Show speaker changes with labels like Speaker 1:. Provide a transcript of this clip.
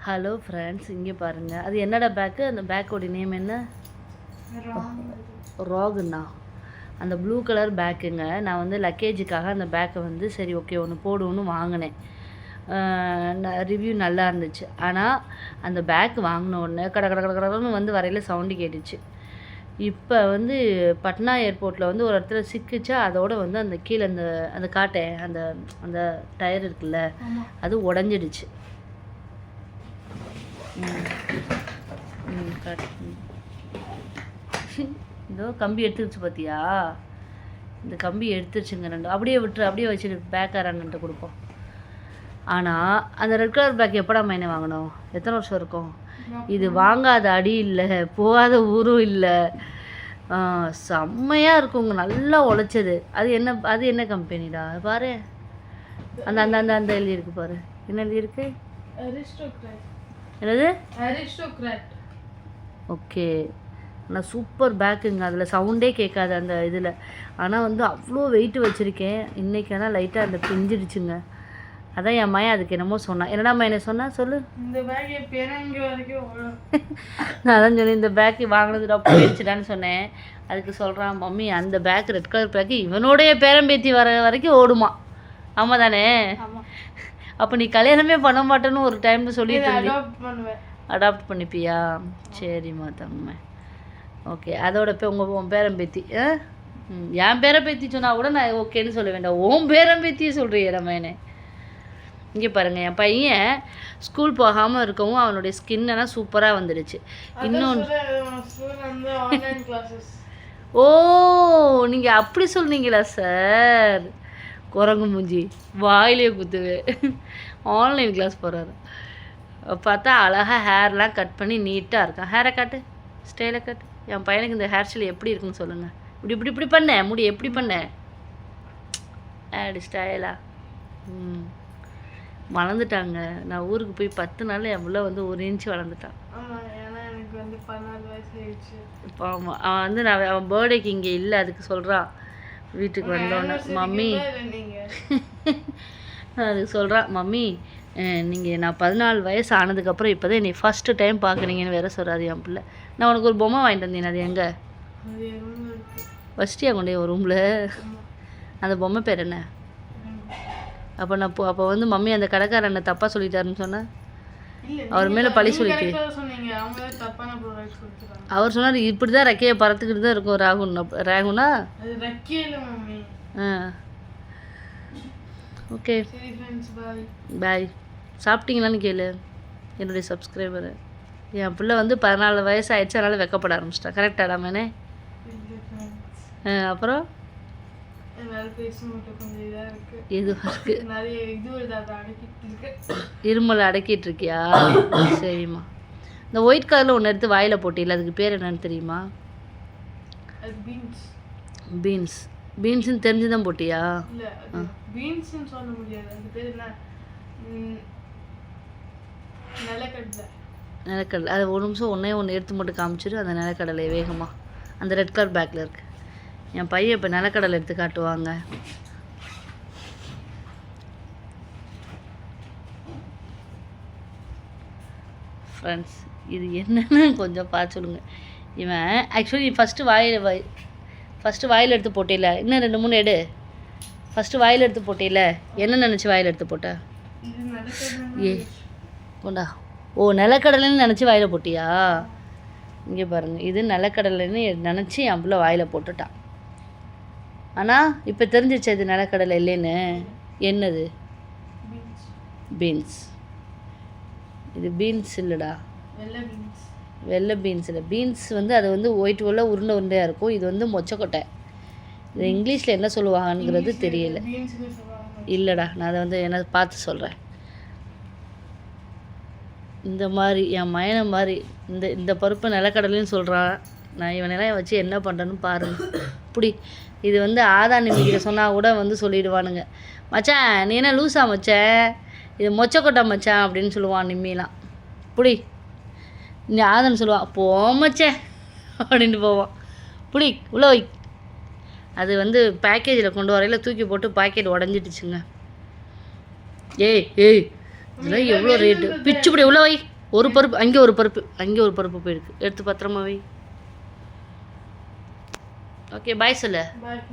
Speaker 1: Hello friends, இங்கே பாருங்கள். அது என்னடா பேக்கு? அந்த பேக்கோட நேம் என்ன? ராகுண்ணா. அந்த ப்ளூ கலர் பேக்குங்க. நான் வந்து லக்கேஜுக்காக அந்த பேக்கை வந்து சரி ஓகே ஒன்று போடுவோன்னு வாங்கினேன். ரிவ்யூ நல்லா இருந்துச்சு. ஆனால் அந்த பேக் வாங்கின உடனே கடன்னு வந்து வரையில் சவுண்டு கேட்டுச்சு. இப்போ வந்து பட்னா ஏர்போர்ட்டில் வந்து ஒரு இடத்துல சிக்கிச்சா, அதோடு வந்து அந்த கீழே அந்த அந்த காட்டை அந்த அந்த டயர் இருக்குல்ல, அது உடஞ்சிடுச்சு. இதோ கம்பி எடுத்துருச்சு பார்த்தியா? இந்த கம்பி எடுத்துருச்சுங்க ரெண்டு. அப்படியே விட்டுரு, அப்படியே வச்சுட்டு பேக்காரன்ட்டு கொடுப்போம். ஆனால் அந்த ரெட் கலர் பேக் எப்படா மைனே வாங்கினோம்? எத்தனை வருஷம் இருக்கும் இது? வாங்காத அடி இல்லை, போகாத ஊரும் இல்லை. செம்மையாக இருக்குங்க, நல்லா உழைச்சது. அது என்ன கம்பெனிடா பாரு. அந்த அந்த அந்த அந்த எழுதியிருக்கு பாரு. என்ன எழுதியிருக்கு? என்னது? ஓகே. ஆனால் சூப்பர் பேக்குங்க. அதில் சவுண்டே கேட்காது அந்த இதில். ஆனால் வந்து அவ்வளோ வெயிட்டு வச்சுருக்கேன். இன்றைக்கி ஆனால் லைட்டாக அந்த பிஞ்சிடுச்சுங்க. அதான் என் மையன் அதுக்கு என்னமோ சொன்னான். என்னடா மையனை சொன்னா சொல்லு. இந்த பேக் வரைக்கும் நான் அதான் சொன்னேன், இந்த பேக்கு வாங்கினதுடா போயிடுச்சுடான்னு சொன்னேன். அதுக்கு சொல்கிறான், மம்மி அந்த பேக் ரெட் கலர் பேக்கு இவனோடைய பேரம்பேத்தி வர வரைக்கும் ஓடுமா. ஆமாம் தானே? அப்போ நீ கல்யாணமே பண்ண மாட்டேன்னு ஒரு டைம்ல சொல்லிட்டு அடாப்ட் பண்ணிப்பியா? சரிம்மா தம்மை. ஓகே, அதோட உன் பேரம்பேத்தி என் பேரம்பேத்தி சொன்னால் கூட நான் ஓகேன்னு சொல்ல வேண்டாம். உன் பேரம்பேத்தியே சொல்கிறியே ரமேனே. இங்கே பாருங்கள், என் பையன் ஸ்கூல் போகாமல் இருக்கவும் அவனுடைய ஸ்கின்னெல்லாம் சூப்பராக வந்துடுச்சு. இன்னொன்று, ஓ நீங்கள் அப்படி சொன்னீங்களா சார்? குரங்கு மூஞ்சி வாயிலே குத்துவே. ஆன்லைன் கிளாஸ் போகிறாரு. பார்த்தா அழகாக ஹேர்லாம் கட் பண்ணி நீட்டாக இருக்கான். ஹேரை காட்டு, ஸ்டைலை காட்டு. என் பையனுக்கு இந்த ஹேர் ஸ்டைல் எப்படி இருக்குன்னு சொல்லுங்கள். இப்படி இப்படி இப்படி பண்ணேன், முடி எப்படி பண்ணேன்? ஆடி ஸ்டைலா. வளர்ந்துட்டாங்க. நான் ஊருக்கு போய் 10 நாள் என் பிள்ளை வந்து 1 இன்ச்சு வளர்ந்துட்டான். இப்போ ஆமாம், அவன் வந்து அவன் பர்த்டேக்கு இங்கே இல்லை, அதுக்கு சொல்கிறான். வீட்டுக்கு வந்தோன்னே மம்மி அதுக்கு சொல்கிறான், மம்மி நீங்கள் நான் 14 வயசு ஆனதுக்கப்புறம் இப்போ தான் என்னை ஃபஸ்ட்டு டைம் பார்க்குறீங்கன்னு வேற சொல்கிறாரு என் பிள்ளை. நான் உனக்கு ஒரு பொம்மை வாங்கிட்டு வந்தேன், அது எங்கே ஃபஸ்ட்டியா கொண்டே ஒரு ரூமில்? அந்த பொம்மை பேர் என்ன? அப்போ வந்து மம்மி அந்த கடைக்காரண்ண தப்பாக சொல்லிட்டாருன்னு சொன்னேன். அவர் மேலே பழி சொல்லிட்டு அவர் சொன்னார், இப்படி தான் ரெக்கையை பறத்துக்கிட்டு தான் இருக்கும் ராகுனா. Okay bye. சாப்பிட்டீங்களான்னு கேளு என்னுடைய சப்ஸ்கிரைபரு. என் பிள்ளை வந்து 14 வயசு ஆயிடுச்சு, அதனால் வெக்கப்பட ஆரம்பிச்சிட்டா. கரெக்டாடா மேனே? அப்புறம் இருமல் அடக்கிட்டு இருக்கியா? சரிம்மா. இந்த ஒயிட் கலரில் ஒன்று எடுத்து வாயில் போட்டியில்ல, அதுக்கு பேர் என்னன்னு தெரியுமா? பீன்ஸ். பீன்ஸ்ன்னு தெரிஞ்சு தான் போட்டியா? நிலக்கடலை. அது ஒரு நிமிஷம் ஒன்று எடுத்து மட்டும் காமிச்சிட்டு அந்த நிலக்கடலை வேகமாக அந்த ரெட் கலர் பேக்கில் இருக்குது. என் பையன் இப்போ நிலக்கடலை எடுத்து காட்டுவாங்க. ஃப்ரெண்ட்ஸ், இது என்னன்னு கொஞ்சம் பார்த்து சொல்லுங்கள். இவன் ஆக்சுவலி ஃபஸ்ட்டு வாயில் எடுத்து போட்டியில, இன்னும் 2-3 எடு. ஃபஸ்ட்டு வாயில் எடுத்து போட்டியில என்ன நினச்சி வாயில் எடுத்து போட்ட? ஏ கொண்டா. ஓ நிலக்கடலைன்னு நினச்சி வாயில் போட்டியா? இங்கே பாருங்கள், இது நிலக்கடலைன்னு நினச்சி என் பிள்ளை வாயில் போட்டுட்டான். ஆனால் இப்போ தெரிஞ்சிச்சு இது நிலக்கடலை இல்லைன்னு. என்னது? பீன்ஸ். இது பீன்ஸ் இல்லைடா, வெள்ளை பீன்ஸ் இல்லை. பீன்ஸ் வந்து அது வந்து ஒயிட் உள்ள உருண்டையாக இருக்கும். இது வந்து மொச்சக்கொட்டை. இது இங்கிலீஷில் என்ன சொல்லுவாங்கங்கிறது தெரியல. இல்லைடா, நான் அதை வந்து என்ன பார்த்து சொல்கிறேன். இந்த மாதிரி என் மயனை மாதிரி இந்த பருப்பு நிலக்கடலைன்னு சொல்கிறான். நான் இவனெல்லாம் வச்சு என்ன பண்ணுறேன்னு பாருங்கள். இப்படி இது வந்து ஆதானி மீதிக்க சொன்னால் கூட வந்து சொல்லிடுவானுங்க, மச்சான் நீ என்ன லூஸா மச்சான், இது மொச்சக்கொட்டை மச்சான் அப்படின்னு சொல்லுவான் நிம்மிலாம். புடி நீ ஆதான்னு சொல்லுவான், போ மச்சே அப்படின்ட்டு போவான். புடி உள்ள வை. அது வந்து பேக்கேஜில் கொண்டு வரையில் தூக்கி போட்டு பாக்கெட் உடஞ்சிடுச்சுங்க. ஏய் இதெல்லாம் எவ்வளோ ரேட்டு? பிச்சு பிடி உள்ள வை. ஒரு பருப்பு அங்கே ஒரு பருப்பு அங்கே ஒரு பருப்பு போயிருக்கு. எடுத்து பத்திரமா வை. ஓகே பாய் சொல்லு.
Speaker 2: பாய்.